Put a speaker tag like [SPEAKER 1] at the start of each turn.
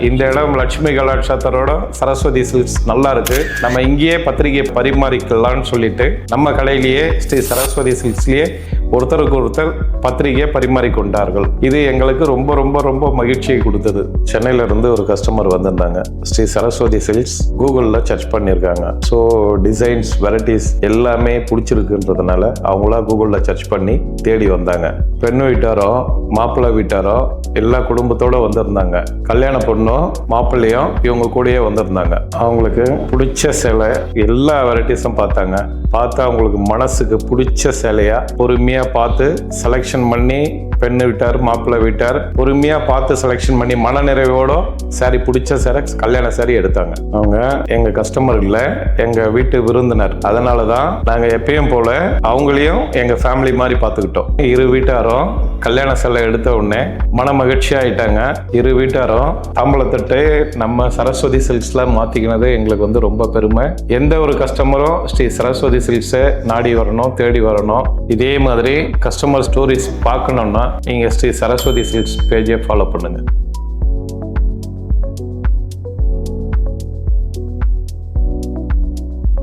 [SPEAKER 1] இந்த இடம் லட்சுமி கலாட்சத்தரோட சரஸ்வதி சில்க்ஸ் நல்லா இருக்கு. நம்ம இங்கேயே பத்திரிகை பரிமாறிக்கலாம்னு சொல்லிட்டு நம்ம கடையிலேயே ஸ்ரீ சரஸ்வதி சில்க்ஸ்லயே ஒருத்தருக்கு ஒருத்தர் பத்திரிகையை பரிமாறிக்கொண்டார்கள். இது எங்களுக்கு ரொம்ப ரொம்ப ரொம்ப மகிழ்ச்சியை கொடுத்தது. சென்னையில இருந்து ஒரு கஸ்டமர் வந்திருந்தாங்க. ஸ்ரீ சரஸ்வதி சில்க்ஸ் கூகுளில் சர்ச் பண்ணியிருக்காங்க. ஸோ டிசைன்ஸ் வெரைட்டிஸ் எல்லாமே பிடிச்சிருக்குன்றதுனால அவங்களா கூகுளில் சர்ச் பண்ணி தேடி வந்தாங்க. பெண்ணு வீட்டாரோ மாப்பிள்ளை வீட்டாரோ எல்லா குடும்பத்தோட வந்திருந்தாங்க. கல்யாண பொண்ணும் மாப்பிள்ளையும் இவங்க கூடயே வந்திருந்தாங்க. அவங்களுக்கு பிடிச்ச சேலை எல்லா வெரைட்டிஸும் பார்த்தாங்க. பார்த்து அவங்களுக்கு மனசுக்கு பிடிச்ச சேலையா பொறுமையா பார்த்து செலெக்ஷன் பண்ணி பெண்ணு வீட்டார் மாப்பிள்ளை வீட்டார் பொறுமையா பார்த்து செலெக்ஷன் பண்ணி மன நிறைவோட சாரி பிடிச்ச சேரை கல்யாண சாரி எடுத்தாங்க. அவங்க எங்க கஸ்டமர் இல்ல, எங்க வீட்டு விருந்தினர். அதனாலதான் நாங்க எப்பயும் போல அவங்களையும் எங்க ஃபேமிலி மாதிரி பார்த்துக்கிட்டோம். இரு வீட்டாரும் கல்யாண சேலை எடுத்த உடனே மன மகிழ்ச்சி ஆயிட்டாங்க. இரு வீட்டாரும் தாம்பளத்தட்டு நம்ம சரஸ்வதி சில்க்ஸ்ல மாத்திக்கினது எங்களுக்கு வந்து ரொம்ப பெருமை. எந்த ஒரு கஸ்டமரும் ஸ்ரீ சரஸ்வதி சில்க்ஸை நாடி வரணும், தேடி வரணும். இதே மாதிரி கஸ்டமர் ஸ்டோரிஸ் பார்க்கணும்னா நீங்க ஸ்ரீ சரஸ்வதி சில்க்ஸ் பேஜை ஃபாலோ பண்ணுங்க.